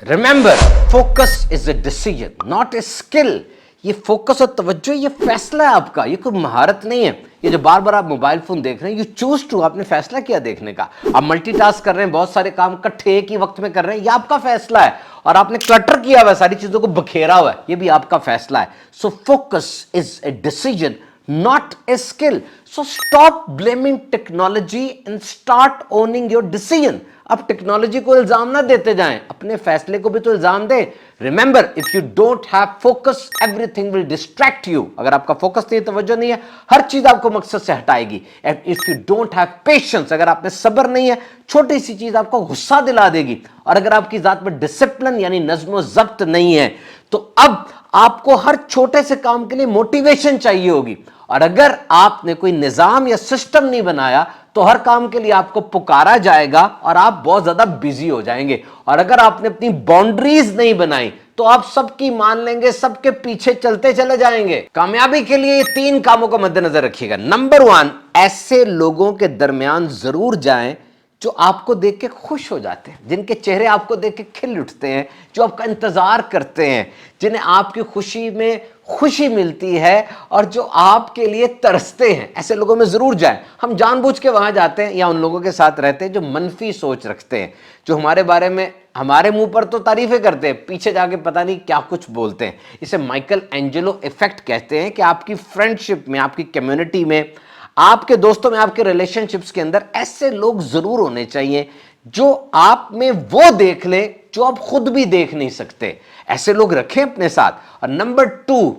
Remember, focus is a decision not a skill. ये focus और तवज्जो ये फैसला है आपका, ये कोई महारत नहीं है। ये जो बार बार आप मोबाइल फोन देख रहे हैं, यू चूज टू, आपने फैसला किया देखने का। आप मल्टीटास्क कर रहे हैं, बहुत सारे काम इकट्ठे एक ही वक्त में कर रहे हैं, ये आपका फैसला है। और आपने क्लटर किया हुआ है, सारी चीजों को बखेरा हुआ है, ये भी आपका फैसला है। So focus is a decision not a skill. So stop blaming technology and start owning your decision. अब टेक्नोलॉजी को इल्जाम ना देते जाएं, अपने फैसले को भी तो इल्जाम दें। Remember, if you don't have focus everything will distract you. अगर आपका फोकस नहीं है, तवज्जो नहीं है, हर चीज आपको मकसद से हटाएगी। If you don't have patience, अगर आप में सब्र नहीं है, छोटी सी चीज आपको गुस्सा दिला देगी। और अगर आपकी जात में डिसिप्लिन यानी नज्म ज़ब्त नहीं है, तो अब आपको हर छोटे से काम के लिए मोटिवेशन चाहिए होगी। और अगर आपने कोई निजाम या सिस्टम नहीं बनाया, तो हर काम के लिए आपको पुकारा जाएगा और आप बहुत ज्यादा बिजी हो जाएंगे। और अगर आपने अपनी बाउंड्रीज नहीं बनाई, तो आप सबकी मान लेंगे, सबके पीछे चलते चले जाएंगे। कामयाबी के लिए ये 3 कामों को मद्देनजर रखिएगा। नंबर 1, ऐसे लोगों के दरमियान जरूर जाएं जो आपको देख के खुश हो जाते हैं, जिनके चेहरे आपको देख के खिल उठते हैं, जो आपका इंतजार करते हैं, जिन्हें आपकी खुशी में खुशी मिलती है और जो आपके लिए तरसते हैं। ऐसे लोगों में जरूर जाएं। हम जानबूझ के वहां जाते हैं या उन लोगों के साथ रहते हैं जो मनफी सोच रखते हैं, जो हमारे बारे में हमारे मुंह पर तो तारीफें करते हैं, पीछे जाके पता नहीं क्या कुछ बोलते हैं। इसे माइकल एंजेलो इफेक्ट कहते हैं कि आपकी फ्रेंडशिप में, आपकी कम्युनिटी में, आपके दोस्तों में, आपके रिलेशनशिप्स के अंदर ऐसे लोग जरूर होने चाहिए जो आप में वो देख ले जो आप खुद भी देख नहीं सकते। ऐसे लोग रखें अपने साथ। और नंबर 2,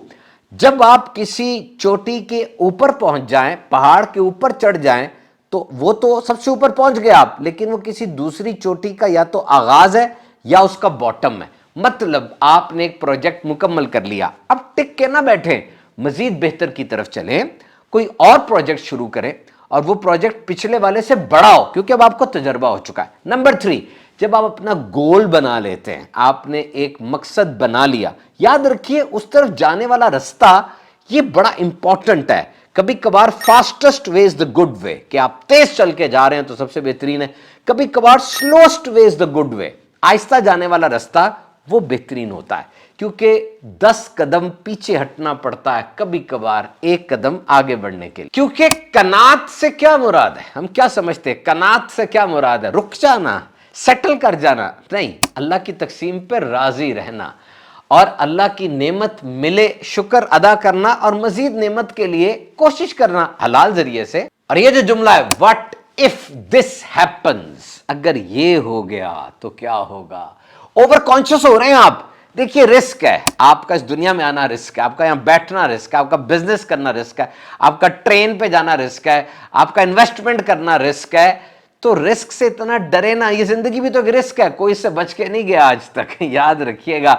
जब आप किसी चोटी के ऊपर पहुंच जाएं, पहाड़ के ऊपर चढ़ जाएं, तो वो तो सबसे ऊपर पहुंच गए आप, लेकिन वो किसी दूसरी चोटी का या तो आगाज है या उसका बॉटम है। मतलब आपने एक प्रोजेक्ट मुकम्मल कर लिया, अब टिक के ना बैठे, मजीद बेहतर की तरफ चलें, कोई और प्रोजेक्ट शुरू करें और वो प्रोजेक्ट पिछले वाले से बड़ा हो, क्योंकि अब आपको तजर्बा हो चुका है। नंबर 3, जब आप अपना गोल बना लेते हैं, आपने एक मकसद बना लिया, याद रखिए उस तरफ जाने वाला रास्ता ये बड़ा इंपॉर्टेंट है। कभी कभार fastest way is the good way, कि आप तेज चल के जा रहे हैं तो सबसे बेहतरीन है। कभी कभार slowest way is the good way, आहिस्ता जाने वाला रास्ता वो बेहतरीन होता है, क्योंकि 10 कदम पीछे हटना पड़ता है कभी कभार 1 कदम आगे बढ़ने के लिए। क्योंकि कनात से क्या मुराद है, हम क्या समझते हैं कनात से क्या मुराद है? रुक जाना, सेटल कर जाना नहीं, अल्लाह की तकसीम पे राजी रहना और अल्लाह की नेमत मिले शुक्र अदा करना और मजीद नेमत के लिए कोशिश करना हलाल जरिए से। और ये जो जुमला है, व्हाट इफ दिस हैपन्स, अगर ये हो गया तो क्या होगा? ओवर कॉन्शियस हो रहे हैं आप। देखिए रिस्क है, आपका इस दुनिया में आना रिस्क है, आपका यहां बैठना रिस्क है, आपका बिजनेस करना रिस्क है, आपका ट्रेन पे जाना रिस्क है, आपका इन्वेस्टमेंट करना रिस्क है। तो रिस्क से इतना डरे ना, ये जिंदगी भी तो एक रिस्क है, कोई इससे बच के नहीं गया आज तक। याद रखिएगा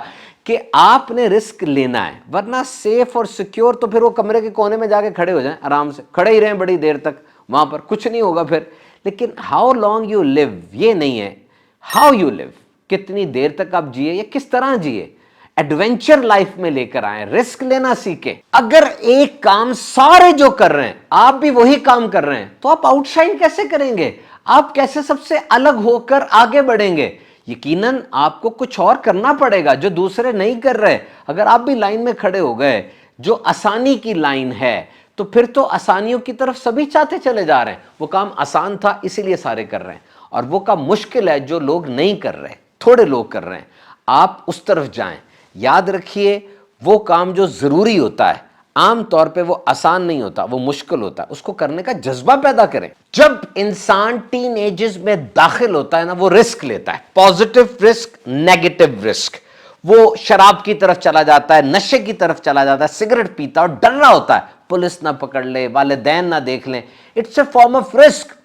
कि आपने रिस्क लेना है, वरना सेफ और सिक्योर तो फिर वो कमरे के कोने में जाके खड़े हो जाएं, आराम से खड़े ही रहें बड़ी देर तक, वहां पर कुछ नहीं होगा फिर। लेकिन हाउ लॉन्ग यू लिव ये नहीं है, हाउ यू लिव, कितनी देर तक आप जिए या किस तरह जिए। एडवेंचर लाइफ में लेकर आए, रिस्क लेना सीखे। अगर एक काम सारे जो कर रहे हैं आप भी वही काम कर रहे हैं, तो आप आउटशाइन कैसे करेंगे? आप कैसे सबसे अलग होकर आगे बढ़ेंगे? यकीनन आपको कुछ और करना पड़ेगा जो दूसरे नहीं कर रहे। अगर आप भी लाइन में खड़े हो गए जो आसानी की लाइन है, तो फिर तो आसानियों की तरफ सभी चाहते चले जा रहे हैं। वो काम आसान था इसीलिए सारे कर रहे हैं, और वो काम मुश्किल है जो लोग नहीं कर रहे, थोड़े लोग कर रहे हैं, आप उस तरफ जाएं। याद रखिए वो काम जो जरूरी होता है आम तौर पे वो आसान नहीं होता, वो मुश्किल होता है, उसको करने का जज्बा पैदा करें। जब इंसान टीन एजेस में दाखिल होता है ना, वो रिस्क लेता है, पॉजिटिव रिस्क, नेगेटिव रिस्क। वो शराब की तरफ चला जाता है, नशे की तरफ चला जाता है, सिगरेट पीता और डर रहा होता है पुलिस ना पकड़ ले, वालिदैन ना देख लें। It's a form of risk.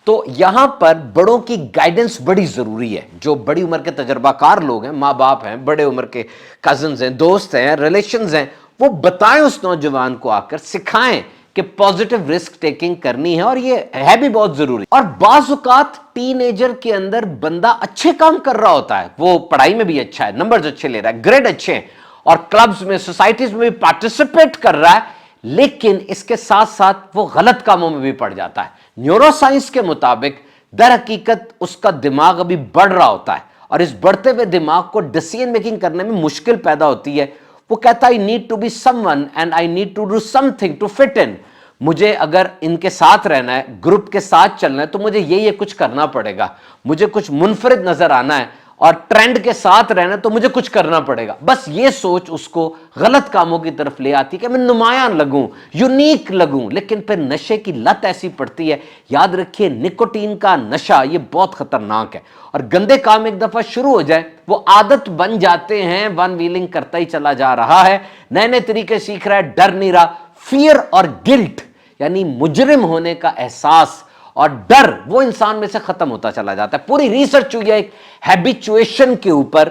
तो यहां पर बड़ों की गाइडेंस बड़ी जरूरी है। जो बड़ी उम्र के तजर्बाकार लोग हैं, माँ बाप हैं, बड़े उम्र के कजन्स हैं, दोस्त हैं, रिलेशंस हैं, वो बताएं उस नौजवान को, आकर सिखाएं कि पॉजिटिव रिस्क टेकिंग करनी है और ये है भी बहुत जरूरी। और बाज़ औक़ात टीनेजर के अंदर बंदा अच्छे काम कर रहा होता है, वो पढ़ाई में भी अच्छा है, नंबर्स अच्छे ले रहा है, ग्रेड अच्छे हैं, और क्लब्स में, सोसाइटीज में भी पार्टिसिपेट कर रहा है, लेकिन इसके साथ साथ वो गलत कामों में भी पड़ जाता है। न्यूरोसाइंस के मुताबिक दर हकीकत उसका दिमाग अभी बढ़ रहा होता है और इस बढ़ते हुए दिमाग को डिसीजन मेकिंग करने में मुश्किल पैदा होती है। वो कहता है I need to be someone and I need to do something to fit in. मुझे अगर इनके साथ रहना है, ग्रुप के साथ चलना है, तो मुझे ये कुछ करना पड़ेगा, मुझे कुछ मुनफरिद नजर आना है और ट्रेंड के साथ रहना तो मुझे कुछ करना पड़ेगा। बस ये सोच उसको गलत कामों की तरफ ले आती है कि मैं नुमायां लगूं, यूनिक लगूं। लेकिन फिर नशे की लत ऐसी पड़ती है, याद रखिए निकोटीन का नशा ये बहुत खतरनाक है। और गंदे काम एक दफा शुरू हो जाए वो आदत बन जाते हैं, वन व्हीलिंग करता ही चला जा रहा है, नए नए तरीके सीख रहा है, डर नहीं रहा। फियर और गिल्ट यानी मुजरिम होने का एहसास और डर वो इंसान में से खत्म होता चला जाता है। पूरी रिसर्च हुई है एक हैबिचुएशन के ऊपर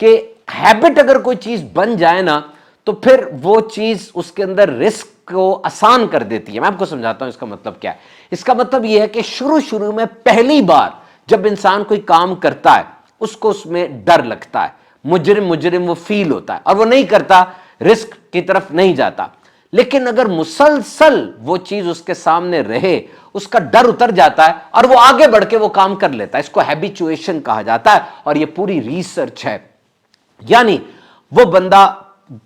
कि हैबिट अगर कोई चीज बन जाए ना तो फिर वो चीज उसके अंदर रिस्क को आसान कर देती है। मैं आपको समझाता हूं इसका मतलब क्या है। इसका मतलब यह है कि शुरू शुरू में पहली बार जब इंसान कोई काम करता है उसको उसमें डर लगता है, मुजरिम मुजरिम वो फील होता है और वो नहीं करता, रिस्क की तरफ नहीं जाता। लेकिन अगर मुसलसल वो चीज उसके सामने रहे, उसका डर उतर जाता है और वो आगे बढ़ के वो काम कर लेता है। इसको हैबिचुएशन कहा जाता है और ये पूरी रिसर्च है। यानी वो बंदा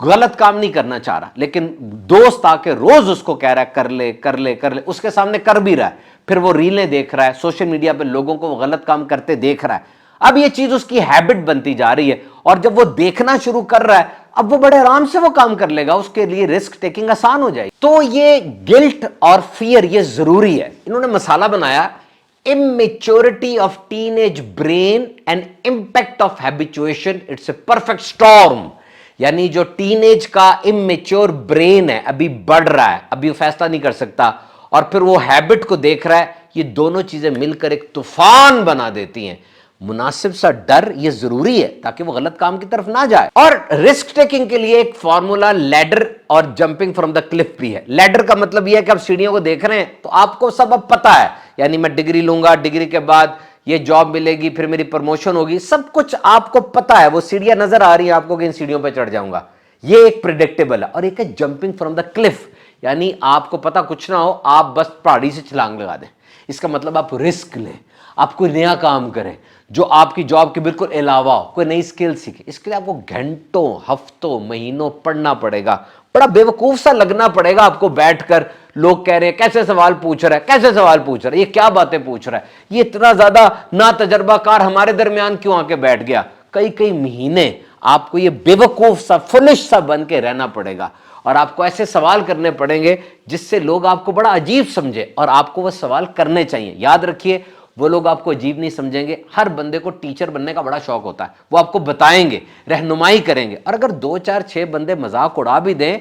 गलत काम नहीं करना चाह रहा, लेकिन दोस्त आके रोज उसको कह रहा है कर ले कर ले कर ले, उसके सामने कर भी रहा है, फिर वो रीलें देख रहा है, सोशल मीडिया पे लोगों को वो गलत काम करते देख रहा है। अब ये चीज उसकी हैबिट बनती जा रही है और जब वो देखना शुरू कर रहा है अब वो बड़े आराम से वो काम कर लेगा, उसके लिए रिस्क टेकिंग आसान हो जाएगी। तो ये गिल्ट और फियर ये जरूरी है। इन्होंने मसाला बनाया immaturity of teenage brain and impact of habituation, it's a perfect storm। यानी जो टीनेज का इमेच्योर ब्रेन है, अभी बढ़ रहा है, अभी वो फैसला नहीं कर सकता, और फिर वो हैबिट को देख रहा है, ये दोनों चीजें मिलकर एक तूफान बना देती हैं। मुनासिब सा डर ये जरूरी है ताकि वो गलत काम की तरफ ना जाए। और रिस्क टेकिंग के लिए एक फॉर्मूला लैडर और जंपिंग फ्रॉम द क्लिफ भी है। लैडर का मतलब ये है कि आप सीढ़ियों को देख रहे हैं तो आपको सब अब पता है, यानी मैं डिग्री लूंगा, डिग्री के बाद ये जॉब मिलेगी, फिर मेरी प्रमोशन होगी, सब कुछ आपको पता है, वो सीढ़ियां नजर आ रही है आपको कि इन सीढ़ियों पर चढ़ जाऊंगा, ये एक प्रिडिक्टेबल है। और एक है जंपिंग फ्रॉम द क्लिफ, यानी आपको पता कुछ ना हो, आप बस पहाड़ी से छलांग लगा दें। इसका मतलब आप रिस्क लें, आप कोई नया काम करें जो आपकी जॉब के बिल्कुल अलावा हो, कोई नई स्किल सीखे। इसके लिए आपको घंटों, हफ्तों, महीनों पढ़ना पड़ेगा, बड़ा बेवकूफ सा लगना पड़ेगा आपको बैठकर। लोग कह रहे हैं कैसे सवाल पूछ रहा है, कैसे सवाल पूछ रहा है, ये क्या बातें पूछ रहा है, ये इतना ज्यादा ना तजर्बाकार हमारे दरमियान क्यों आके बैठ गया। कई कई महीने आपको ये बेवकूफ सा, फुलिश सा बन के रहना पड़ेगा और आपको ऐसे सवाल करने पड़ेंगे जिससे लोग आपको बड़ा अजीब समझे और आपको वो सवाल करने चाहिए। याद रखिए, वो लोग आपको अजीब नहीं समझेंगे। हर बंदे को टीचर बनने का बड़ा शौक होता है, वो आपको बताएंगे, रहनुमाई करेंगे। और अगर 2 4 6 बंदे मजाक उड़ा भी दें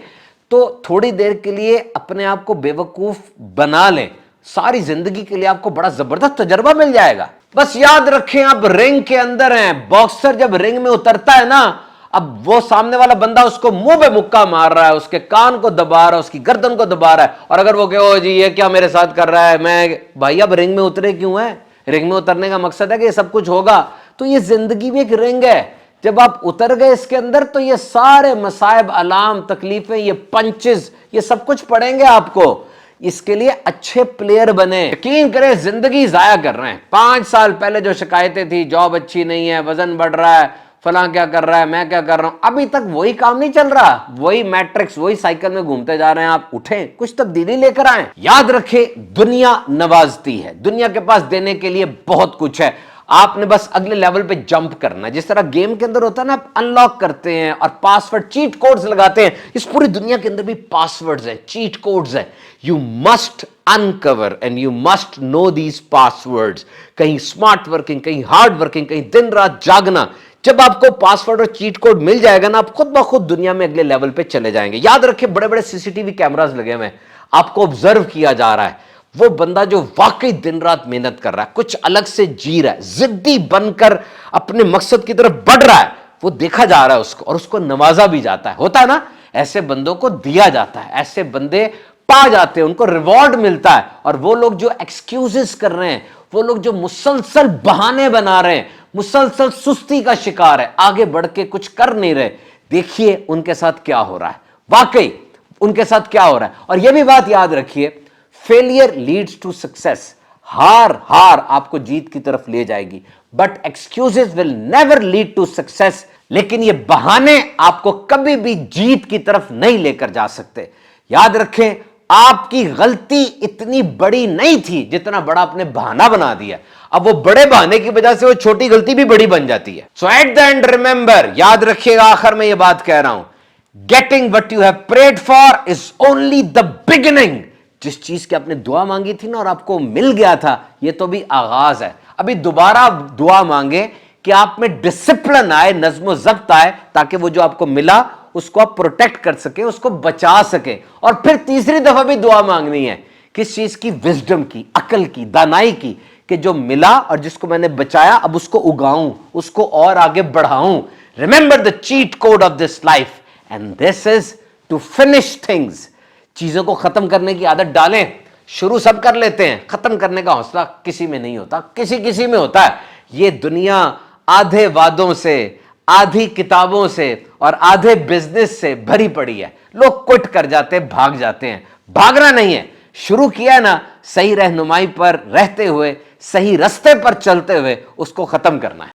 तो थोड़ी देर के लिए अपने आप को बेवकूफ बना लें, सारी जिंदगी के लिए आपको बड़ा जबरदस्त तजर्बा मिल जाएगा। बस याद रखें, आप रिंग के अंदर हैं। बॉक्सर जब रिंग में उतरता है ना, अब वो सामने वाला बंदा उसको मुंह पे मुक्का मार रहा है, उसके कान को दबा रहा है, उसकी गर्दन को दबा रहा है। और अगर वो कहे ओ जी ये क्या मेरे साथ कर रहा है, मैं भाई अब रिंग में उतरे क्यों है? रिंग में उतरने का मकसद है कि ये सब कुछ होगा। तो ये जिंदगी भी एक रिंग है, जब आप उतर गए इसके अंदर तो ये सारे मसाइब, अलाम, तकलीफें, ये पंचेस, ये सब कुछ पड़ेंगे आपको। इसके लिए अच्छे प्लेयर बने। यकीन करें जिंदगी जाया कर रहे हैं। 5 साल पहले जो शिकायतें थी, जॉब अच्छी नहीं है, वजन बढ़ रहा है, फलां क्या कर रहा है, मैं क्या कर रहा हूं, अभी तक वही काम नहीं चल रहा, वही मैट्रिक्स, वही साइकिल में घूमते जा रहे हैं। आप उठें, कुछ तब्दीली लेकर आए। याद रखें, दुनिया नवाजती है, दुनिया के पास देने के लिए बहुत कुछ है, आपने बस अगले लेवल पे जंप करना है। जिस तरह गेम के अंदर होता है ना, आप अनलॉक करते हैं और पासवर्ड, चीट कोड्स लगाते हैं, इस पूरी दुनिया के अंदर भी पासवर्ड्स हैं, चीट कोड्स हैं। You must uncover and you must know these passwords. कहीं स्मार्ट वर्किंग, कहीं हार्ड वर्किंग, कहीं दिन रात जागना। जब आपको पासवर्ड और चीट कोड मिल जाएगा ना, आप खुद ब खुद दुनिया में अगले लेवल पे चले जाएंगे। याद रखें, बड़े बड़े सीसीटीवी कैमरास लगे हुए हैं, आपको ऑब्जर्व किया जा रहा है। वो बंदा जो वाकई दिन रात मेहनत कर रहा है, कुछ अलग से जी रहा है, जिद्दी बनकर अपने मकसद की तरफ बढ़ रहा है, वो देखा जा रहा है उसको, और उसको नवाजा भी जाता है। होता है ना, ऐसे बंदों को दिया जाता है, ऐसे बंदे पा जाते हैं, उनको रिवॉर्ड मिलता है। और वो लोग जो एक्सक्यूजेस कर रहे हैं, वो लोग जो मुसलसल बहाने बना रहे हैं, मुसलसल सुस्ती का शिकार है, आगे बढ़ के कुछ कर नहीं रहे, देखिए उनके साथ क्या हो रहा है, वाकई उनके साथ क्या हो रहा है। और यह भी बात याद रखिए, फेलियर लीड्स टू सक्सेस। ہار ہار آپ کو جیت کی طرف لے جائے گی. But excuses will never lead to success. لیکن یہ بہانے آپ کو کبھی بھی جیت کی طرف نہیں لے کر جا سکتے. یاد رکھیں آپ کی غلطی اتنی بڑی نہیں تھی جتنا بڑا آپ نے بہانہ بنا دیا. اب وہ بڑے بہانے کی وجہ سے وہ چھوٹی غلطی بھی بڑی بن جاتی ہے. So at the end remember, یاد رکھیے گا, آخر میں یہ بات کہہ رہا ہوں, getting what you have prayed for is only the beginning. جس چیز کی آپ نے دعا مانگی تھی نا اور آپ کو مل گیا تھا, یہ تو بھی آغاز ہے. ابھی دوبارہ دعا مانگے کہ آپ میں ڈسپلن آئے, نظم و ضبط آئے, تاکہ وہ جو آپ کو ملا اس کو آپ پروٹیکٹ کر سکیں, اس کو بچا سکیں. اور پھر تیسری دفعہ بھی دعا مانگنی ہے, کس چیز کی؟ وزڈم کی, عقل کی, دانائی کی, کہ جو ملا اور جس کو میں نے بچایا اب اس کو اگاؤں, اس کو اور آگے بڑھاؤں. Remember the cheat code of this life, and this is to finish things. چیزوں کو ختم کرنے کی عادت ڈالیں. شروع سب کر لیتے ہیں, ختم کرنے کا حوصلہ کسی میں نہیں ہوتا, کسی میں ہوتا ہے. یہ دنیا آدھے وعدوں سے, آدھی کتابوں سے اور آدھے بزنس سے بھری پڑی ہے. لوگ کوئٹ کر جاتے ہیں, بھاگ جاتے ہیں. بھاگنا نہیں ہے, شروع کیا ہے نا, صحیح رہنمائی پر رہتے ہوئے, صحیح رستے پر چلتے ہوئے اس کو ختم کرنا ہے.